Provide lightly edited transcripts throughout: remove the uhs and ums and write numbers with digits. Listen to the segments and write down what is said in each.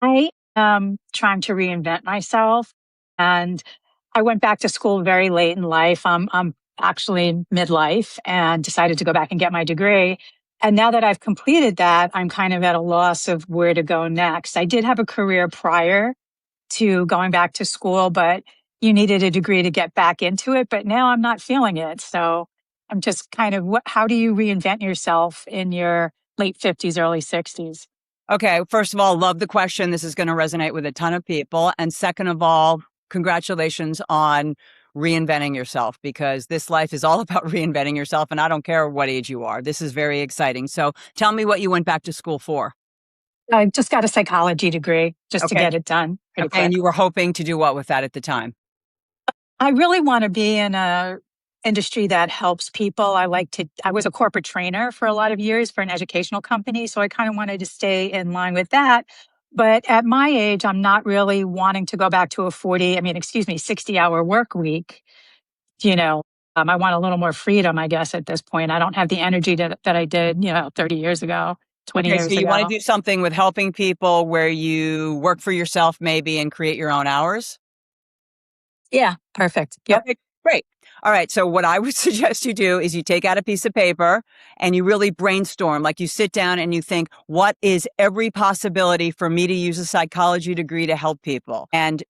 I am trying to reinvent myself, and I went back to school very late in life. I'm actually in midlife and decided to go back and get my degree. And now that I've completed that, I'm kind of at a loss of where to go next. I did have a career prior to going back to school, but you needed a degree to get back into it. But now I'm not feeling it. So I'm just kind of, how do you reinvent yourself in your late 50s, early 60s? Okay, first of all, love the question. This is going to resonate with a ton of people. And second of all, congratulations on reinventing yourself because this life is all about reinventing yourself. And I don't care what age you are. This is very exciting. So tell me what you went back to school for. I just got a psychology degree just to Okay. get it done pretty Okay. And quick. you were hoping to do what with that at the time? I really want to be in a industry that helps people. I was a corporate trainer for a lot of years for an educational company. So I kind of wanted to stay in line with that. But at my age, I'm not really wanting to go back to a 60-hour work week. You know, I want a little more freedom, I guess, at this point. I don't have the energy that I did, 30 years ago, 20 Okay. So years you want to ago. do something with helping people where you work for yourself maybe and create your own hours? Yeah, perfect. Yep. Okay, great. All right. So what I would suggest you do is you take out a piece of paper and you really brainstorm. Like you sit down and you think, what is every possibility for me to use a psychology degree to help people? And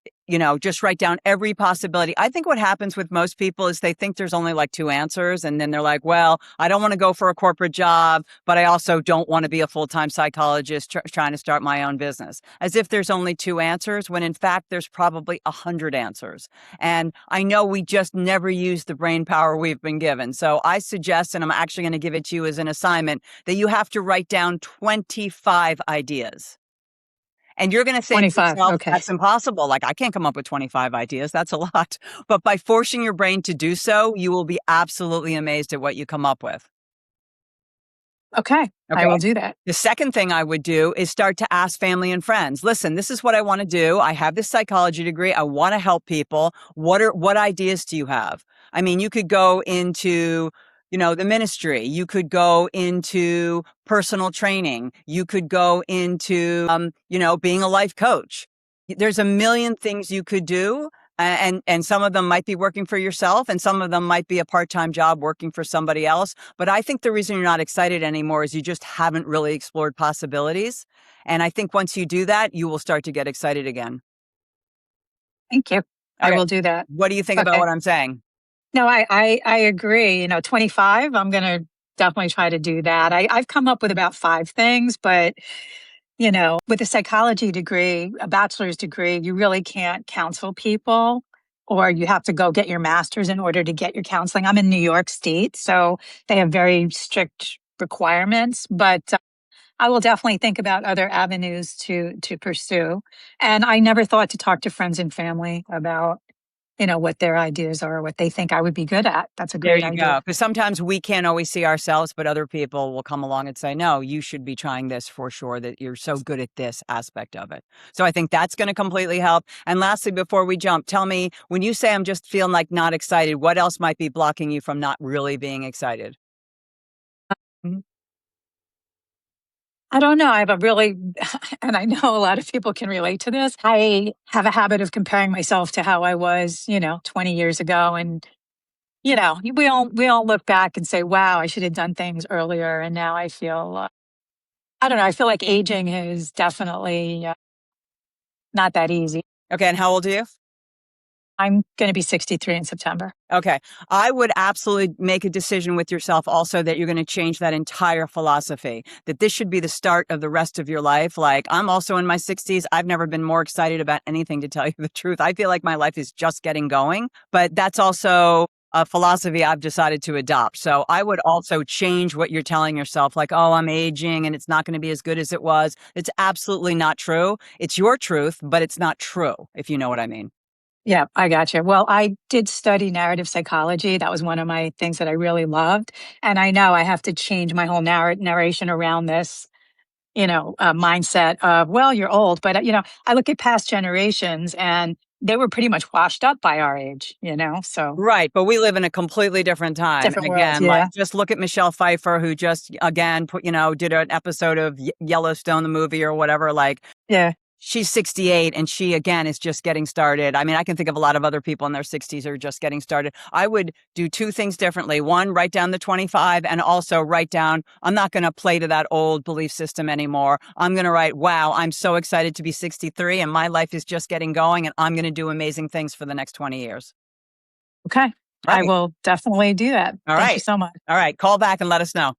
just write down every possibility. I think what happens with most people is they think there's only like two answers. And then they're like, well, I don't want to go for a corporate job, but I also don't want to be a full-time psychologist trying to start my own business. As if there's only two answers, when in fact, there's probably 100 answers. And I know we just never use the brain power we've been given. So I suggest, and I'm actually going to give it to you as an assignment, that you have to write down 25 ideas. And you're going to say to 25. yourself, Okay. that's impossible. Like, I can't come up with 25 ideas. That's a lot. But by forcing your brain to do so, you will be absolutely amazed at what you come up with. Okay. I Okay. will do that. The second thing I would do is start to ask family and friends, listen, this is what I want to do. I have this psychology degree. I want to help people. What ideas do you have? I mean, you could go into, the ministry. You could go into personal training. You could go into, being a life coach. There's a million things you could do. And some of them might be working for yourself and some of them might be a part-time job working for somebody else. But I think the reason you're not excited anymore is you just haven't really explored possibilities. And I think once you do that, you will start to get excited again. Thank you. I Okay. will do that. What do you think about Okay. what I'm saying? No, I agree. 25, I'm going to definitely try to do that. I've come up with about five things, but, with a psychology degree, a bachelor's degree, you really can't counsel people, or you have to go get your master's in order to get your counseling. I'm in New York State, so they have very strict requirements, but I will definitely think about other avenues to pursue. And I never thought to talk to friends and family about what their ideas are, what they think I would be good at. That's a There great you go. idea. Because sometimes we can't always see ourselves, but other people will come along and say, no, you should be trying this for sure, that you're so good at this aspect of it. So I think that's going to completely help. And lastly, before we jump, tell me, when you say I'm just feeling like not excited, what else might be blocking you from not really being excited? Mhm. I don't know. I have a really, and I know a lot of people can relate to this. I have a habit of comparing myself to how I was, 20 years ago. And, we all look back and say, wow, I should have done things earlier. And now I feel, I don't know, I feel like aging is definitely not that easy. Okay. And how old are you? I'm going to be 63 in September. Okay. I would absolutely make a decision with yourself also that you're going to change that entire philosophy, that this should be the start of the rest of your life. Like, I'm also in my 60s. I've never been more excited about anything, to tell you the truth. I feel like my life is just getting going, but that's also a philosophy I've decided to adopt. So I would also change what you're telling yourself, like, oh, I'm aging and it's not going to be as good as it was. It's absolutely not true. It's your truth, but it's not true, if you know what I mean. Yeah, I got you. Well, I did study narrative psychology. That was one of my things that I really loved. And I know I have to change my whole narration around this, mindset of, well, you're old. But, I look at past generations and they were pretty much washed up by our age, so Right, but we live in a completely different time. And different world. again, like, Yeah. just look at Michelle Pfeiffer, who just again did an episode of Yellowstone, the movie or whatever. Like, Yeah. she's 68 and she again is just getting started. I mean, I can think of a lot of other people in their 60s who are just getting started. I would do two things differently. One, write down the 25, and also write down, I'm not going to play to that old belief system anymore. I'm going to write, wow, I'm so excited to be 63 and my life is just getting going and I'm going to do amazing things for the next 20 years. Okay. I Right. will definitely do that. All Thank you right. so much. All right. Call back and let us know.